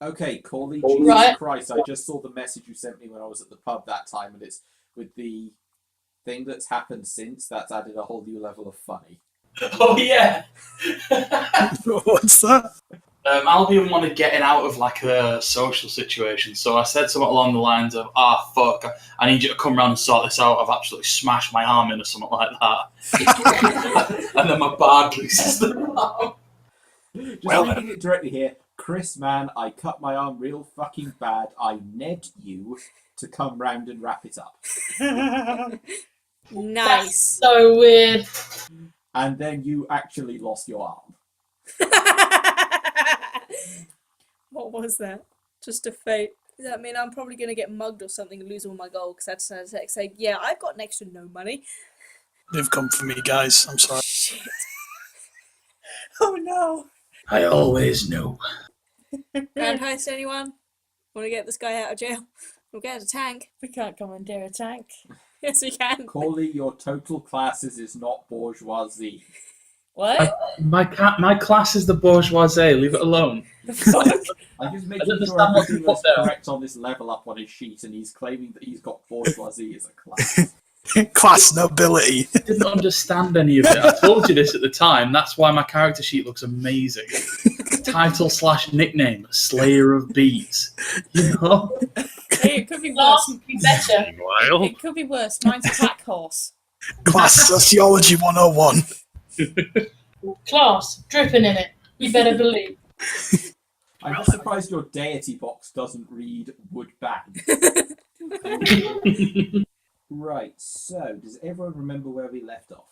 Okay, Cawley, Jesus Right. Christ, I just saw the message you sent me when I was at the pub that time, and it's with the thing that's happened since, that's added a whole new level of funny. Oh, yeah. What's that? Albion wanted getting out of like a social situation, so I said something along the lines of, fuck, I need you to come round and sort this out. I've absolutely smashed my arm in or something like that. And then my bard loses the arm. Just reading it directly here. Chris, man, I cut my arm real fucking bad. I need you to come round and wrap it up. Nice. That's so weird. And then you actually lost your arm. What was that? Just a fate. Does that mean I'm probably going to get mugged or something and lose all my gold? Because that's a text saying, yeah, I've got next to no money. They've come for me, guys. I'm sorry. Shit. Oh no. I always knew. Grand heist, anyone? Want to get this guy out of jail? We'll get a tank. We can't commandeer a tank. Yes, we can. Cawley, your total classes is not bourgeoisie. What? My class is the bourgeoisie. Leave it alone. The fuck? I'm just I making don't sure understand what everything you was put there. correct on this level up on his sheet, and he's claiming that he's got bourgeoisie as a class. Class nobility. I didn't understand any of it. I told you this at the time. That's why my character sheet looks amazing. Title/nickname: Slayer of Bees. You know. Hey, it could be Class worse. would be better. Meanwhile, It could be worse. Mine's a pack horse. Class Sociology 101. Class, dripping in it. You better believe. I'm just surprised your deity box doesn't read would ban. Right, so does everyone remember where we left off?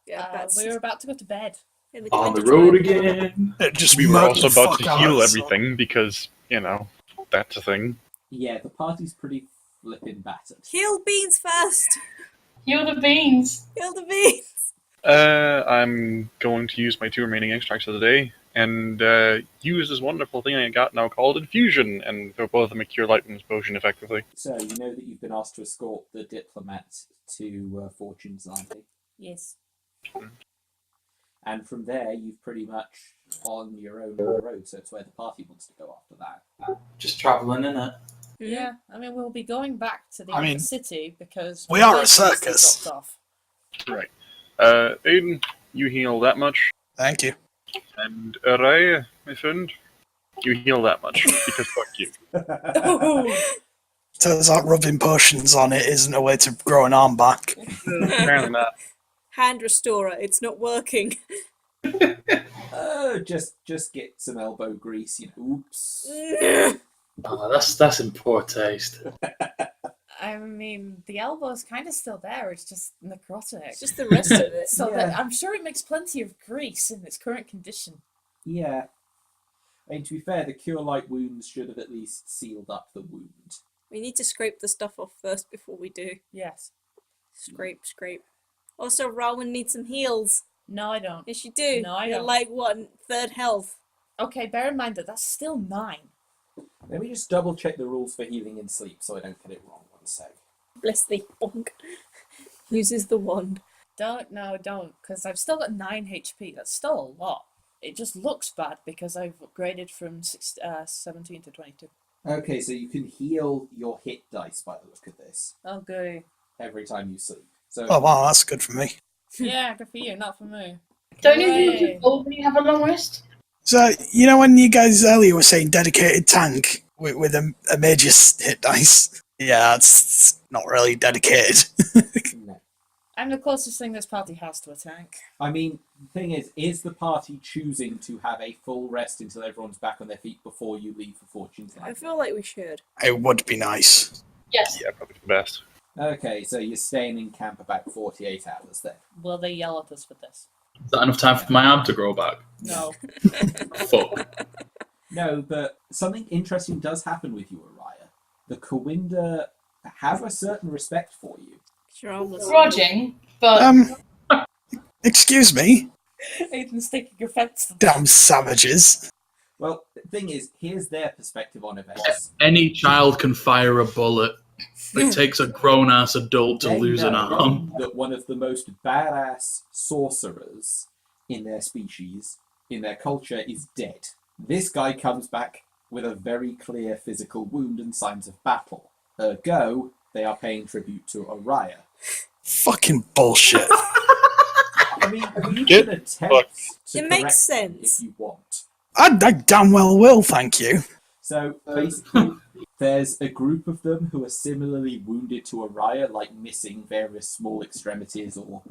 Yeah, that's We were about to go to bed. in On the Kuinda road tribe. again. Just we were murder also the about fuck to out heal of us. everything because, that's a thing. Yeah, the party's pretty flippin' battered. Heal beans first. Heal the beans. Heal the beans. I'm going to use my 2 remaining extracts of the day and use this wonderful thing I got now called Infusion, and they'll both make Cure Light Wounds potion effectively. So you know that you've been asked to escort the diplomat to Fortune's Landing, Yes. and from there you've pretty much on your own on the road. So it's where the party wants to go after that. Just travelling, innit? Yeah. I mean, we'll be going back to the I mean, city because we are a the license is circus. dropped off. Right. Aiden, you heal that much. Thank you. And Araya, my friend, you heal that much, because fuck you. Turns out rubbing potions on it isn't a way to grow an arm back. Apparently not. Hand restorer. It's not working. Just get some elbow grease, Oops. Oh, that's in poor taste. I mean, the elbow's kind of still there. It's just necrotic. It's just the rest of it. So Yeah. that I'm sure it makes plenty of grease in its current condition. Yeah. I mean, to be fair, the Cure Light Wounds should have at least sealed up the wound. We need to scrape the stuff off first before we do. Yes. Scrape, scrape. Also, Rowan needs some heals. No, I don't. Yes, you do. No, I You're don't. like, what, third health? Okay, bear in mind that that's still 9. Let me just double check the rules for healing in sleep so I don't get it wrong. One sec. Bless thee, bonk. Uses the wand. Don't, because I've still got 9 HP. That's still a lot. It just looks bad because I've upgraded from 17 to 22. Okay, so you can heal your hit dice by the look of this Oh, good. every time you sleep. So Oh wow, that's good for me. Yeah, good for you, not for me. Don't you Hooray. heal people when you have a long rest? So, you know when you guys earlier were saying dedicated tank with a major hit dice? Yeah, that's not really dedicated. no. I'm the closest thing this party has to a tank. I mean, the thing is the party choosing to have a full rest until everyone's back on their feet before you leave for Fortune's I Landing? feel like we should. It would be nice. Yes. Yeah, probably the best. Okay, so you're staying in camp about 48 hours then. Will they yell at us for this? Is that enough time for my arm to grow back? No. Fuck. No, but something interesting does happen with you, Araya. The Kuinda have a certain respect for you. You're almost Grudging, but Excuse me, Aiden's taking offense to that. damn savages. Well, the thing is, here's their perspective on events. Any child can fire a bullet. It takes a grown-ass adult to They lose an know arm. that one of the most badass sorcerers in their species, in their culture, is dead. This guy comes back with a very clear physical wound and signs of battle. Ergo, they are paying tribute to Araya. Fucking bullshit. I mean, you Get can attempt to It makes correct sense. if you want. I damn well will, thank you. So basically, there's a group of them who are similarly wounded to Araya, like missing various small extremities, or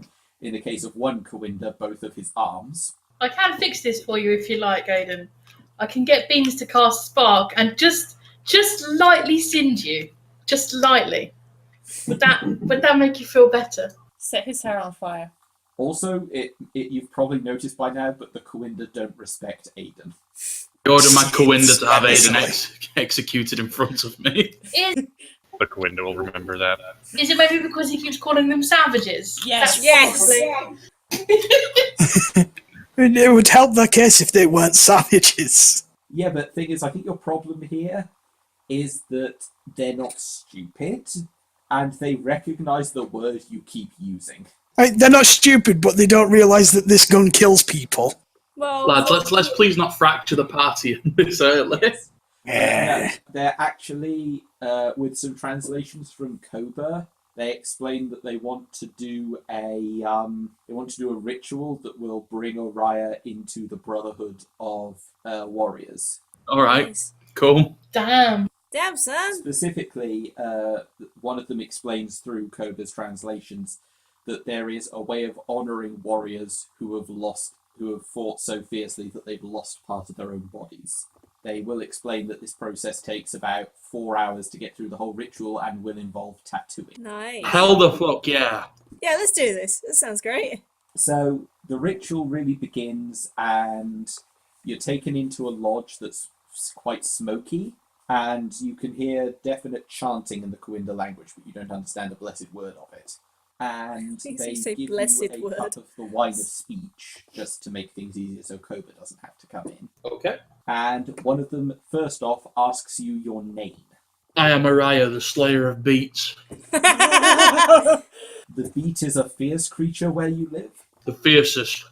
in the case of one Kuinda, both of his arms. I can fix this for you if you like, Aiden. I can get Beans to cast Spark and just lightly singe you. Just lightly. Would that make you feel better? Set his hair on fire. Also, you've probably noticed by now, but the Kuinda don't respect Aiden. I order my Kuinda to have It's Aiden executed in front of me. The Kuinda will remember that. Is it maybe because he keeps calling them savages? Yes. That's probably- It would help their case if they weren't savages. Yeah, but the thing is, I think your problem here is that they're not stupid, and they recognise the word you keep using. They're not stupid, but they don't realise that this gun kills people. Well, Lads, let's please not fracture the party this early. Yeah. No, they're actually, with some translations from Koba, they explain that they want to do a ritual that will bring Araya into the Brotherhood of warriors. All right, nice. cool. Damn. Damn, son. Specifically, one of them explains through Koba's translations that there is a way of honouring warriors who have fought so fiercely that they've lost part of their own bodies. They will explain that this process takes about 4 hours to get through the whole ritual and will involve tattooing. Nice. Hell the fuck yeah. Yeah, let's do this. This sounds great. So the ritual really begins, and you're taken into a lodge that's quite smoky, and you can hear definite chanting in the Kuinda language, but you don't understand a blessed word of it. And Please they say give blessed you a word. cup of the wine of speech, just to make things easier so Koba doesn't have to come in. Okay. And one of them, first off, asks you your name. I am Araya, the Slayer of Beats. The beat is a fierce creature where you live. The fiercest.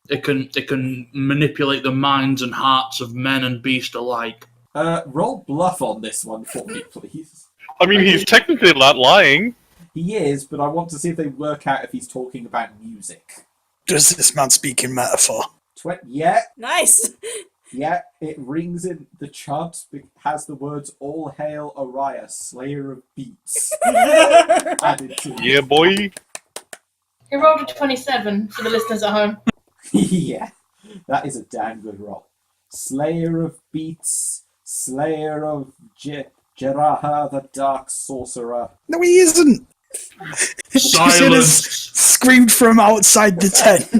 It can manipulate the minds and hearts of men and beast alike. Roll bluff on this one for me, please. I mean, he's technically not lying. He is, but I want to see if they work out if he's talking about music. Does this man speak in metaphor? Yeah, Nice. yeah, it rings in. The chant has the words "All hail Araya, Slayer of Beats" added to it. Yeah, boy. He rolled a 27 for the listeners at home. Yeah, that is a damn good roll. Slayer of Beats, Slayer of Jeraha, the Dark Sorcerer. No, he isn't. Silence! Screamed from outside the tent.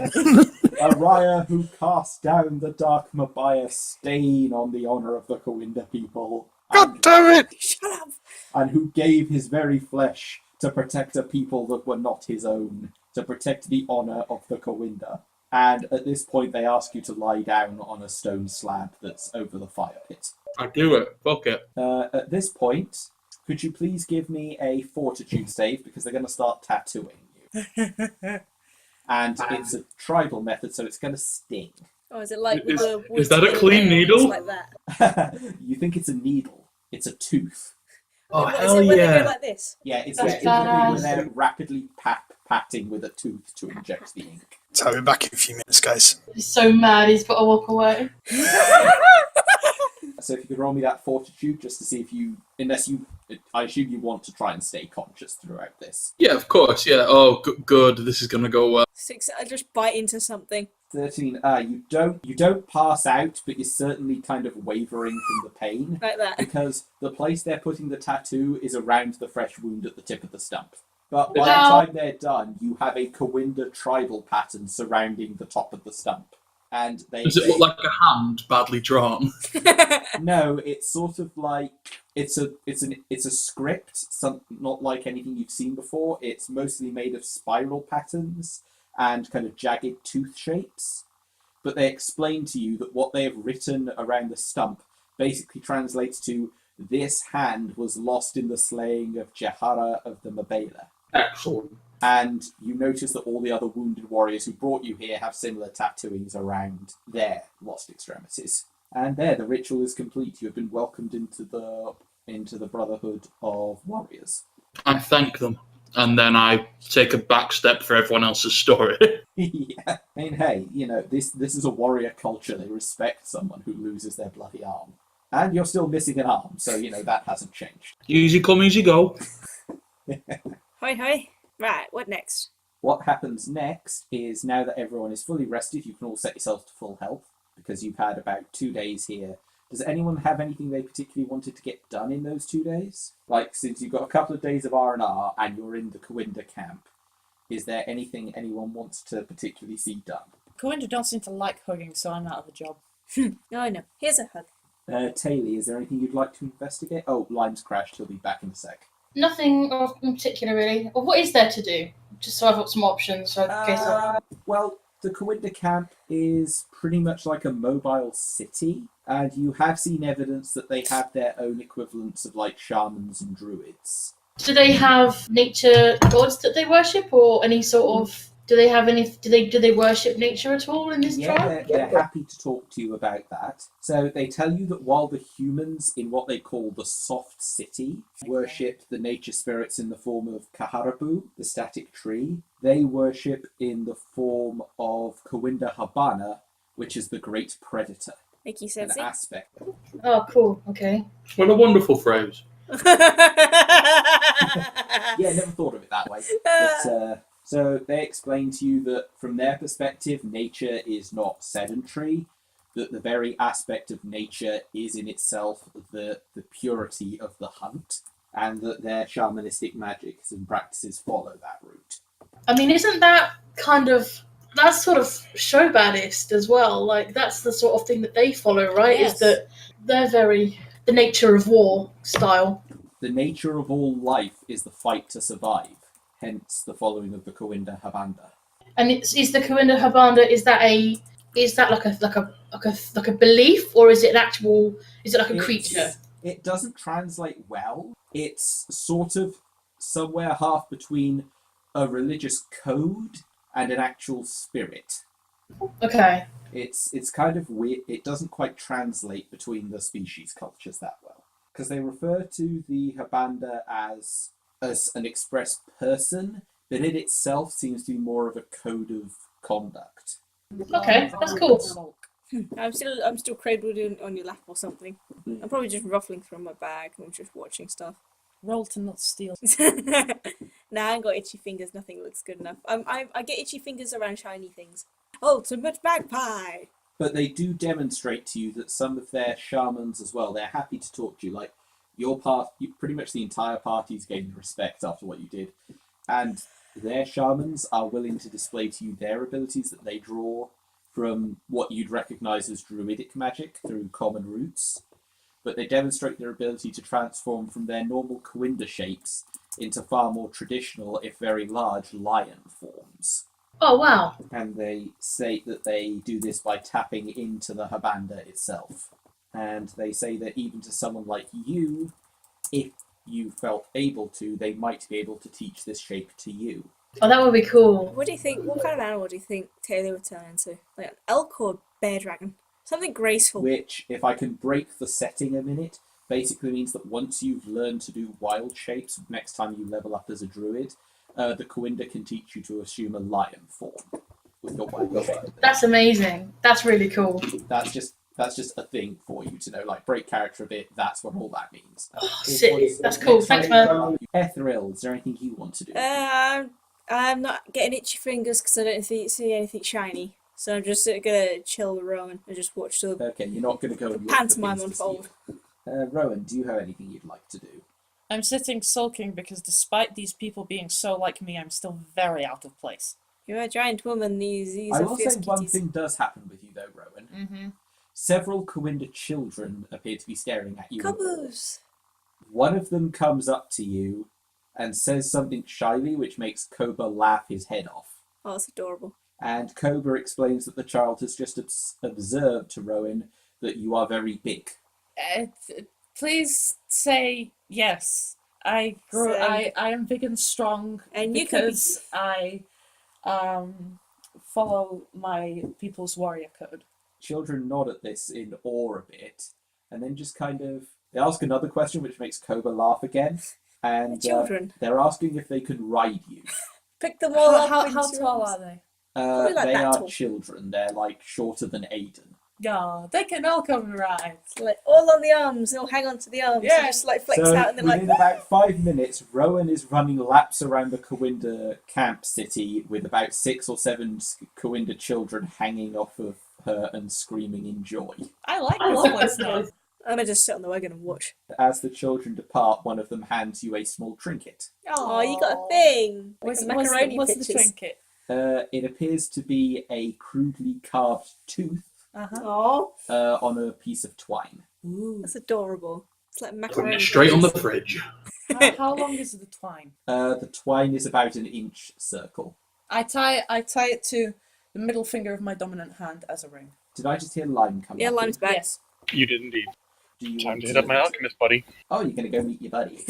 Araya, who cast down the dark Mabaya stain on the honour of the Kuinda people. God damn it! Shut up. And who gave his very flesh to protect a people that were not his own, to protect the honour of the Kuinda. And at this point, they ask you to lie down on a stone slab that's over the fire pit. I do it. Fuck it. At this point, could you please give me a fortitude save, because they're going to start tattooing you. And it's a tribal method, so it's going to sting. Oh, is it like with Is- the is that a wood clean nails needle? Like that. You think it's a needle. It's a tooth. Oh, Is hell it when they yeah. go like this? Yeah, it's That's basically when badass. they're rapidly patting with a tooth to inject the ink. So I'll be back in a few minutes, guys. He's so mad he's got to walk away. So if you could roll me that fortitude, just to see if you, I assume you want to try and stay conscious throughout this. Yeah, of course, yeah. Oh, good. This is going to go well. 6. I just bite into something. 13. You don't pass out, but you're certainly kind of wavering from the pain. Like that. Because the place they're putting the tattoo is around the fresh wound at the tip of the stump. But by Wow. the time they're done, you have a Kuinda tribal pattern surrounding the top of the stump. And they Does it look like a hand badly drawn? No, it's sort of like it's a script, not like anything you've seen before. It's mostly made of spiral patterns and kind of jagged tooth shapes. But they explain to you that what they have written around the stump basically translates to "This hand was lost in the slaying of Jehara of the Mabela." Excellent. And you notice that all the other wounded warriors who brought you here have similar tattooings around their lost extremities. And there, the ritual is complete. You have been welcomed into the Brotherhood of Warriors. I thank them, and then I take a back step for everyone else's story. Yeah. I mean, hey, this is a warrior culture. They respect someone who loses their bloody arm. And you're still missing an arm, so, that hasn't changed. Easy come, easy go. Hoi hoi. Right, what next? What happens next is, now that everyone is fully rested, you can all set yourself to full health, because you've had about 2 days here. Does anyone have anything they particularly wanted to get done in those 2 days? Like, since you've got a couple of days of R&R and you're in the Kuinda camp, is there anything anyone wants to particularly see done? Kuinda don't seem to like hugging, so I'm out of a job. No, I know. Here's a hug. Taylor, is there anything you'd like to investigate? Oh, line's crashed. He'll be back in a sec. Nothing in particular, really. Or what is there to do? Just so I've got some options. So in case Well, the Kuinda camp is pretty much like a mobile city, and you have seen evidence that they have their own equivalents of like shamans and druids. do they have nature gods that they worship, or any sort of? Do they have any? Do they worship nature at all in this tribe? They're happy to talk to you about that. So they tell you that while the humans in what they call the soft city worship the nature spirits in the form of Kaharabu, the static tree, they worship in the form of Kuinda Habana, which is the great predator. Make you An sensy. aspect. Oh, cool. Okay. What a wonderful phrase. Yeah, never thought of it that way. But, so they explain to you that from their perspective, nature is not sedentary, that the very aspect of nature is in itself the purity of the hunt, and that their shamanistic magics and practices follow that route. I mean, isn't that that's sort of showbadist as well? Like, that's the sort of thing that they follow, right? Yes. Is that they're very the nature of war style. The nature of all life is the fight to survive, hence the following of the Kuinda Habanda. And is the Kuinda Habanda, is that like a belief, or is it an actual? Is it like a creature? It doesn't translate well. It's sort of somewhere half between a religious code and an actual spirit. Okay. It's kind of weird. It doesn't quite translate between the species cultures that well, because they refer to the Habanda as an express person, but it itself seems to be more of a code of conduct. Okay, that's cool. I'm still cradled on your lap or something. I'm probably just ruffling through my bag and just watching stuff. Roll to not steal. Nah, I ain't got itchy fingers. Nothing looks good enough. I get itchy fingers around shiny things. Ultimate magpie. But they do demonstrate to you that some of their shamans as well, they're happy to talk to you. Like, pretty much the entire party's gained respect after what you did. And their shamans are willing to display to you their abilities that they draw from what you'd recognise as druidic magic through common roots. But they demonstrate their ability to transform from their normal Kuinda shapes into far more traditional, if very large, lion forms. Oh wow. And they say that they do this by tapping into the Habanda itself. And they say that even to someone like you, if you felt able to, they might be able to teach this shape to you. Oh, that would be cool. What do you think? What kind of animal do you think Taylor would turn into? Like an elk or bear dragon? Something graceful. Which, if I can break the setting a minute, basically means that once you've learned to do wild shapes, next time you level up as a druid, the Kuinda can teach you to assume a lion form with your wild shape. That's amazing. That's really cool. That's just a thing for you to know. Like, break character a bit, that's what all that means. Sick. That's cool. Thanks, man. Ethril, is there anything you want to do? I'm not getting itchy fingers because I don't see anything shiny. So I'm just gonna chill with Rowan and just watch the Okay, you're not going to go and look for pantomime things to unfold. see. Rowan, do you have anything you'd like to do? I'm sitting sulking because despite these people being so like me, I'm still very out of place. You're a giant woman. These I are will fierce say one kitties. thing does happen with you, though, Rowan. Mm-hmm. Several Kuinda children appear to be staring at you. Caboose. One of them comes up to you and says something shyly, which makes Koba laugh his head off. Oh, that's adorable. And Koba explains that the child has just observed to Rowan that you are very big. Please say yes. I am big and strong, And you could be- because I follow my people's warrior code. Children nod at this in awe a bit, and then just kind of they ask another question, which makes Koba laugh again. And Children. they're asking if they can ride you. Pick them all up. How into your tall arms. are they? Probably like They that are tall. children. They're like shorter than Aiden. Yeah, they can all come right. Like all on the arms, they'll hang on to the arms. Yeah. And just like flex So out and they're like, within about 5 minutes, Rowan is running laps around the Kuinda camp city with about 6 or 7 Kuinda children hanging off of her and screaming in joy. I like this place now. I'm gonna just sit on the wagon and watch. As the children depart, one of them hands you a small trinket. Oh, you got a thing. Like What's, the macaroni what's the pictures. trinket? It appears to be a crudely carved tooth Oh, on a piece of twine. Ooh. that's adorable. It's like Putting macaroni. it straight on the pictures. fridge. How long is the twine? The twine is about an inch circle. I tie it to the middle finger of my dominant hand as a ring. Did I just hear Lime come Yeah, up? Lime's back. Yes. You did indeed. Do you Time want to hit up my alchemist buddy. Oh, you're going to go meet your buddy.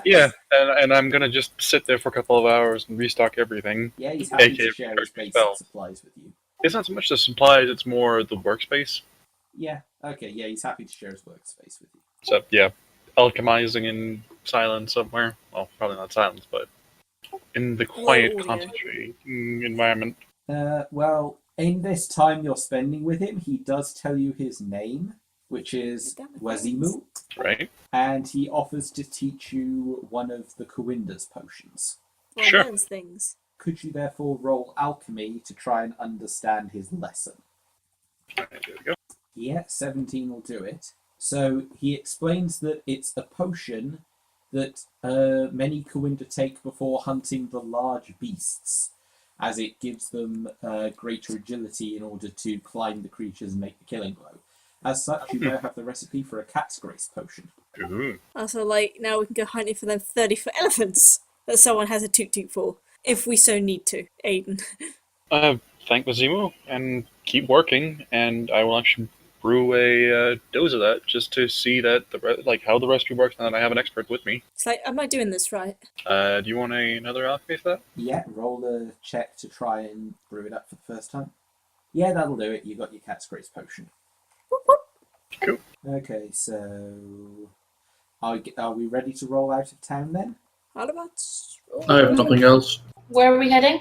Yeah, and I'm gonna just sit there for a couple of hours and restock everything. Yeah, he's happy AKA to share his basic spell. supplies with you. It's not so much the supplies; it's more the workspace. Yeah, okay, yeah, he's happy to share his workspace with you. So yeah, alchemizing in silence somewhere. Well, probably not silence, but in the quiet, audio. concentrated environment. Well, in this time you're spending with him, he does tell you his name, which is Damn it, Wazimu, Right? and he offers to teach you one of the Kuinda's potions. Well, Sure. learns things. Could you therefore roll alchemy to try and understand his lesson? There we go. Yeah, 17 will do it. So he explains that it's a potion that many Kuinda take before hunting the large beasts, as it gives them greater agility in order to climb the creatures and make the killing blow. As such, you now have the recipe for a cat's grace potion. Ooh. Also, like, now we can go hunting for them 30-foot elephants that someone has a toot-toot for, if we so need to, Aiden. Thank Wazimu, and keep working, and I will actually brew a dose of that just to see that how the recipe works now that I have an expert with me. It's like, am I doing this right? Do you want another alchemy for that? Yeah, roll a check to try and brew it up for the first time. Yeah, that'll do it. You got your cat's grace potion. Whoop, whoop. Cool. Okay, so are we ready to roll out of town then? What about... I have nothing else. Where are we heading?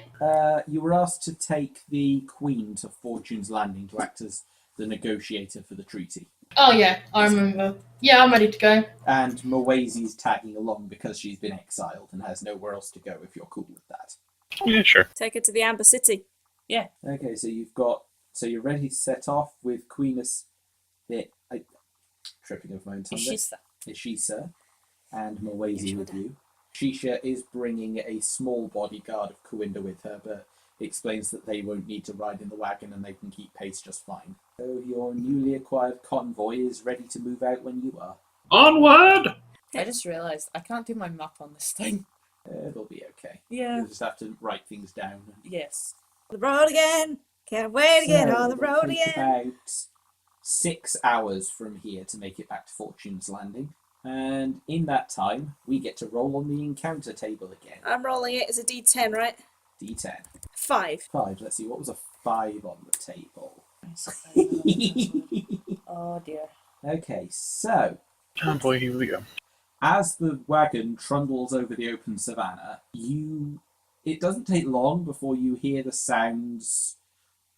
You were asked to take the Queen to Fortune's Landing to act as the negotiator for the treaty. Oh yeah, I remember. Yeah, I'm ready to go. And Mwazi's tagging along because she's been exiled and has nowhere else to go if you're cool with that. Yeah, sure. Take her to the Amber City. Okay, so you're ready to set off with Queenus tripping over my own tongue. Ishisa. Ishisa and Mwazi with you. Shisha is bringing a small bodyguard of Kuinda with her, but explains that they won't need to ride in the wagon and they can keep pace just fine. So your newly acquired convoy is ready to move out when you are. Onward! I just realised I can't do my map on this thing. It'll be okay. Yeah. You'll just have to write things down. Yes. On the road again. Can't wait to get on the So road it'll take again. about 6 hours from here to make it back to Fortune's Landing. And in that time, we get to roll on the encounter table again. I'm rolling it as a D10, right? D10. 5. 5. Let's see, what was a 5 on the table? Oh dear. Okay, so Oh boy, here we go. as the wagon trundles over the open savannah, it doesn't take long before you hear the sounds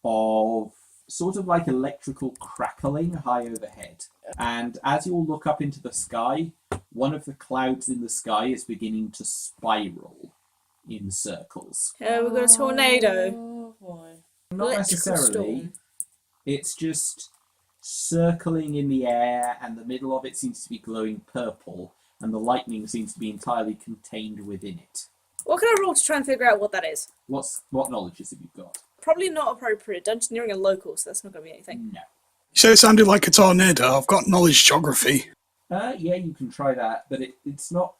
of sort of like electrical crackling high overhead. And as you all look up into the sky, one of the clouds in the sky is beginning to spiral in circles. We've got a tornado. Oh boy. Not Electrical necessarily. storm. It's just circling in the air, and the middle of it seems to be glowing purple, and the lightning seems to be entirely contained within it. What can I roll to try and figure out what that is? What knowledges have you got? Probably not appropriate. Dungeoneering are local, so that's not going to be anything. No. So it sounded like a tornado. I've got knowledge geography. Yeah, you can try that, but it's not.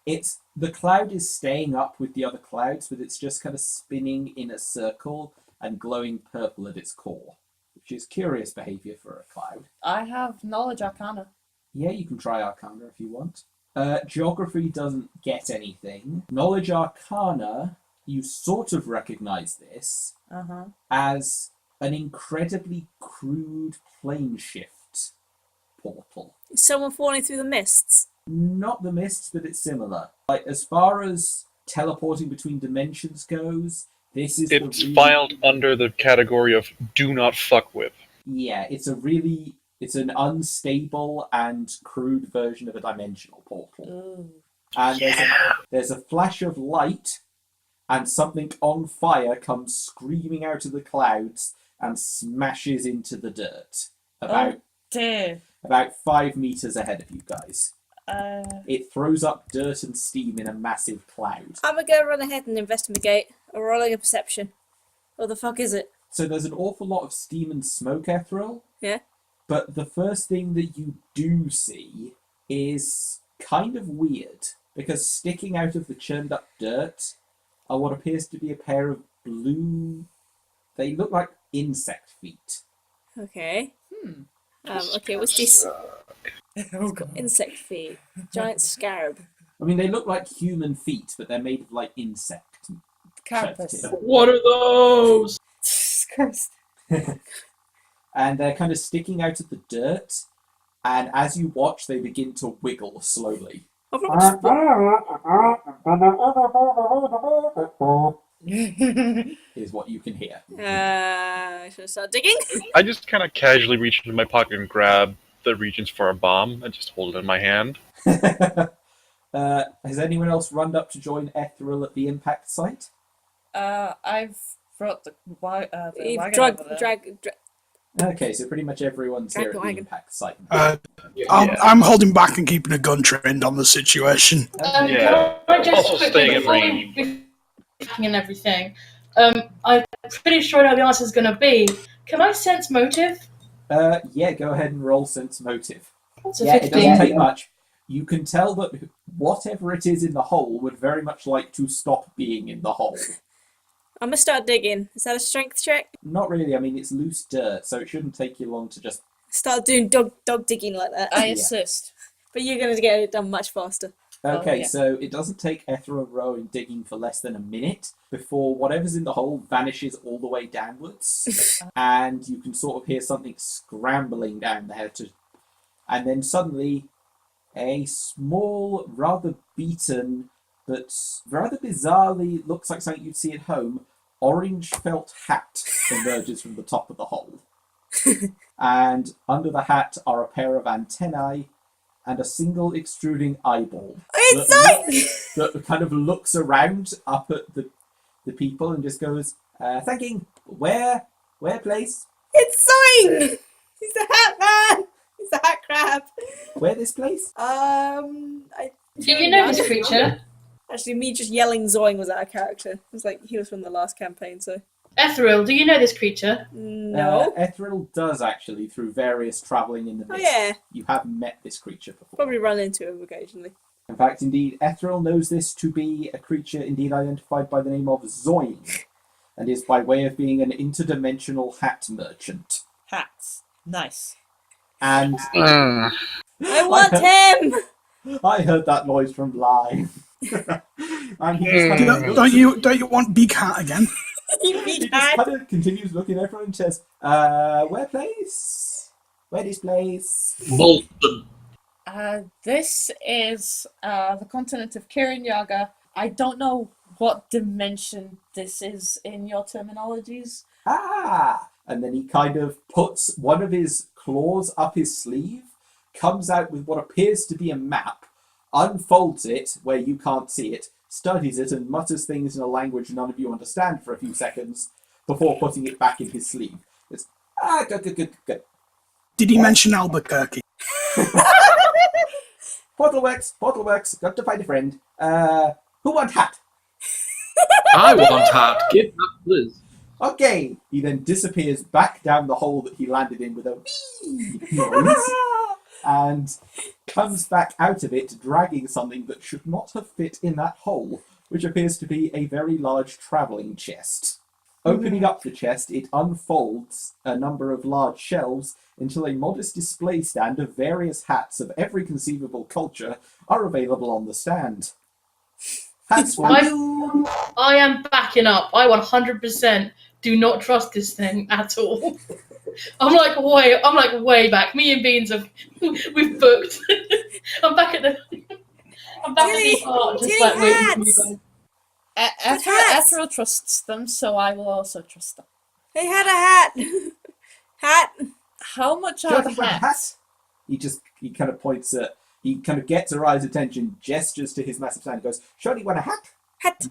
It's the cloud is staying up with the other clouds, but it's just kind of spinning in a circle and glowing purple at its core, which is curious behavior for a cloud. I have knowledge arcana. Yeah, you can try Arcana if you want. Geography doesn't get anything. Knowledge Arcana, you sort of recognize this Uh-huh. as an incredibly crude plane shift portal. Is someone falling through the mists? Not the mists, but it's similar. Like, as far as teleporting between dimensions goes, this is It's filed under the category of do not fuck with. Yeah, it's an unstable and crude version of a dimensional portal. Ooh. And there's a flash of light, and something on fire comes screaming out of the clouds and smashes into the dirt about Dear. 5 meters ahead of you guys. Uh, It throws up dirt and steam in a massive cloud. I'm gonna go run ahead and investigate. I'm rolling a perception. What the fuck is it? So there's an awful lot of steam and smoke, Ethril. Yeah. But the first thing that you do see is kind of weird, because sticking out of the churned up dirt are what appears to be a pair of blue... They look like insect feet. Okay. Okay, what's this? oh god. Insect feet. Giant scarab. I mean, they look like human feet, but they're made of, like, insect. Carapace. What are those? Jesus Christ. And they're kind of sticking out of the dirt, and as you watch, they begin to wiggle slowly. I've not Is what you can hear. should I start digging? I just kind of casually reach into my pocket and grab the regions for a bomb and just hold it in my hand. Has anyone else run up to join Ethril at the impact site? I've brought the You've wagon over there. drag. Okay, so pretty much everyone's here at the Wagon. impact site. I'm holding back and keeping a gun trained on the situation. Okay. Yeah. Can I just Also quickly, staying in before range. we and everything, I'm pretty sure I know the answer is going to be, can I sense motive? Yeah, go ahead and roll sense motive. It's a Yeah, it 15. doesn't take much. You can tell that whatever it is in the hole would very much like to stop being in the hole. I'm gonna start digging. Is that a strength check? Not really, I mean, it's loose dirt, so it shouldn't take you long to just... Start doing dog digging like that. I Yeah. assist. But you're gonna get it done much faster. Okay, yeah. so it doesn't take Ethril rowing digging for less than a minute before whatever's in the hole vanishes all the way downwards, and you can sort of hear something scrambling down there and then suddenly a small, rather beaten, but rather bizarrely looks like something you'd see at home, orange felt hat emerges from the top of the hole. And under the hat are a pair of antennae and a single extruding eyeball that kind of looks around up at the people and just goes, thanking, where place? It's Soing! He's the hat man! He's the hat crab! Where this place? Do you know this creature? Actually, me just yelling Zoing was out of character. It was like he was from the last campaign, so... Ethril, do you know this creature? No. Ethril does actually, through various travelling in the Oh mist. yeah, You have met this creature before. probably run into him occasionally. In fact, indeed, Ethril knows this to be a creature indeed identified by the name of Zoing, and is by way of being an interdimensional hat merchant. Hats. Nice. And Uh, I want him! I heard that noise from live. And he just kind of don't you want Big Hat again? You he big just hat! kind of continues looking at everyone and says, where place? Where this place? Bolton. This is the continent of Kirinyaga. I don't know what dimension this is in your terminologies. Ah! And then he kind of puts one of his claws up his sleeve, comes out with what appears to be a map, unfolds it where you can't see it, studies it, and mutters things in a language none of you understand for a few seconds before putting it back in his sleeve. It's, good. Did he mention Albuquerque? Portal works, got to find a friend. Who want hat? I want hat. Give that Liz. Okay. He then disappears back down the hole that he landed in with a wee noise, and comes back out of it dragging something that should not have fit in that hole, which appears to be a very large travelling chest. Opening up the chest, it unfolds a number of large shelves until a modest display stand of various hats of every conceivable culture are available on the stand. Hats for you! I am backing up. I 100% do not trust this thing at all. I'm like way back. Me and Beans we've booked. I'm back at the heart, just Tilly like waiting for hats. you guys. Ethril trusts them, so I will also trust them. They had a hat. Hat. How much are Shut the up, hat. hats? He kind of points at. He kind of gets Araya's attention, gestures to his massive stand, and goes, "Shorty, want a hat?" Hat.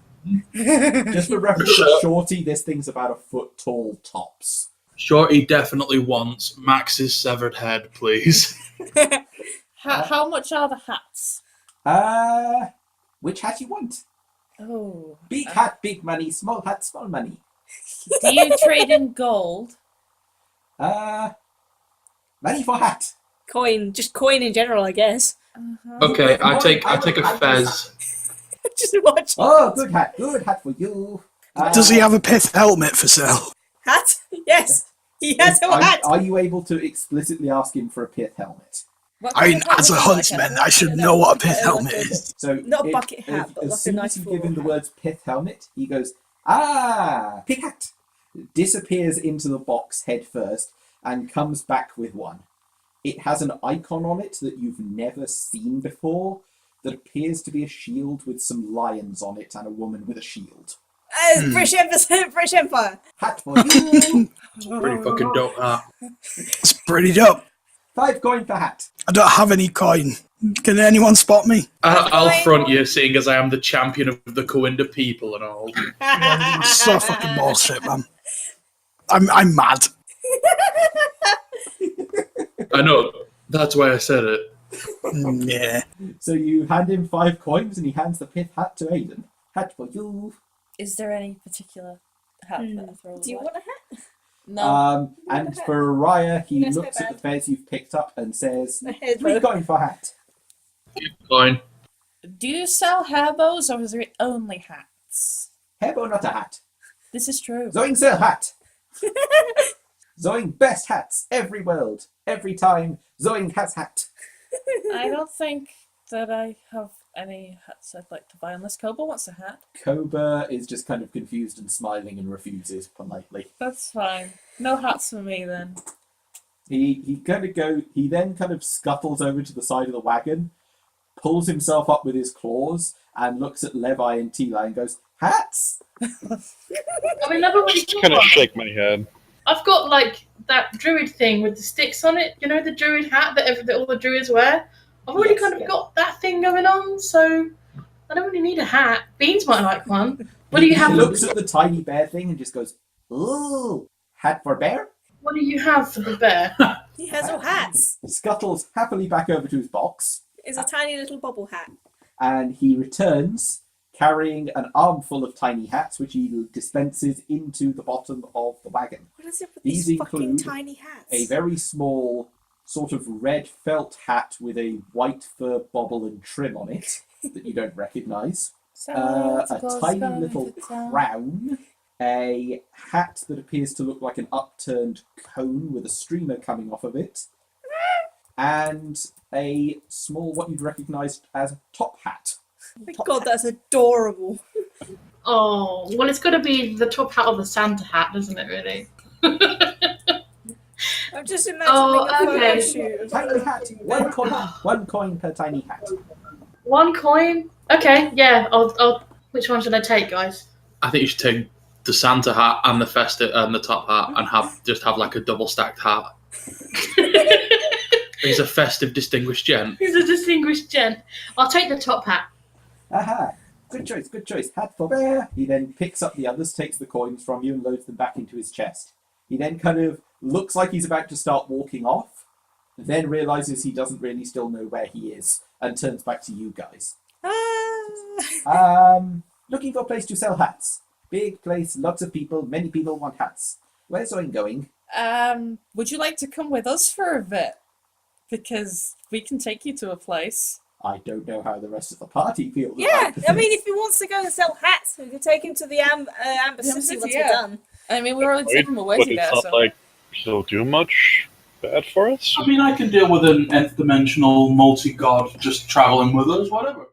Just for reference, Sure. Shorty, this thing's about a foot tall tops. Shorty definitely wants Max's severed head, please. How much are the hats? Which hat you want? Oh. Big hat, big money. Small hat, small money. Do you trade in gold? Money for hat. Coin. Just coin in general, I guess. Okay, I take a fez. Just watch. Oh, good hat for you. Does he have a pith helmet for sale? Hat? Yes. He has a hat. Are you able to explicitly ask him for a pith helmet? I mean, as a huntsman, I should know what a pith helmet is. So Not a bucket hat, but as like a soon nice as you give him the floral words pith helmet, he goes, pig hat. Disappears into the box head first and comes back with one. It has an icon on it that you've never seen before that appears to be a shield with some lions on it and a woman with a shield. British Empire. Hat for you. Pretty fucking dope hat. It's pretty dope. 5 coin per hat. I don't have any coin. Can anyone spot me? I'll front you, seeing as I am the champion of the Kuinda people and all. So fucking bullshit, man. I'm mad. I know, that's why I said it. Yeah. So you hand him 5 coins and he hands the pith hat to Aiden. Hat for you. Is there any particular hat that Ethril would Do you like? want a hat? No. And for Araya, he Yes, looks my at the fez you've picked up and says, My head 3 broke. coin for hat. Fine. Do you sell hair bows or is it only hats? Hebo not a hat. This is true. Zoing sell hat. Zoing best hats every world. Every time Zoing has hat. I don't think that I have any hats I'd like to buy unless Koba wants a hat. Koba is just kind of confused and smiling and refuses politely. That's fine. No hats for me then. He then kind of scuttles over to the side of the wagon, pulls himself up with his claws, and looks at Levi and Tila and goes, "Hats?" I mean, I've already Just got kind of one. shake my head. I've got like that druid thing with the sticks on it. You know, the druid hat that all the druids wear. I've already Yes, kind of yeah. got that thing going on, so I don't really need a hat. Beans might like one. What do you have? He looks at the tiny bear thing and just goes, "Ooh, hat for bear?" What do you have for the bear? He has no hats. Scuttles happily back over to his box, It's a tiny little bubble hat. and he returns carrying an armful of tiny hats, which he dispenses into the bottom of the wagon. What is it with These these fucking include tiny hats? A very small, sort of red felt hat with a white fur bobble and trim on it that you don't recognise. A tiny little crown. A hat that appears to look like an upturned cone with a streamer coming off of it. And a small, what you'd recognise as a top hat. Oh my God, that's adorable. Oh, well, it's got to be the top hat of the Santa hat, doesn't it? Really? I'm just imagining Oh, a photo okay. shoot. of Tiny hat, 1 coin per tiny hat. 1 coin. Okay, yeah. I'll. Which one should I take, guys? I think you should take the Santa hat and the festive and the top hat and have like a double stacked hat. He's a festive, distinguished gent. He's a distinguished gent. I'll take the top hat. Aha! Good choice. Hat for bear. He then picks up the others, takes the coins from you, and loads them back into his chest. He then kind of looks like he's about to start walking off, then realizes he doesn't really still know where he is, and turns back to you guys. Looking for a place to sell hats. Big place, lots of people, many people want hats. Where's Owen going? Would you like to come with us for a bit? Because we can take you to a place. I don't know how the rest of the party feels. Yeah, about I mean, if he wants to go and sell hats, we could take him to the Amber City City, once yeah. we're done. I mean, we're only Right, taking him away but to it's there, not so... like he'll do much bad for us. I mean, I can deal with an nth dimensional multi-god just traveling with us, whatever.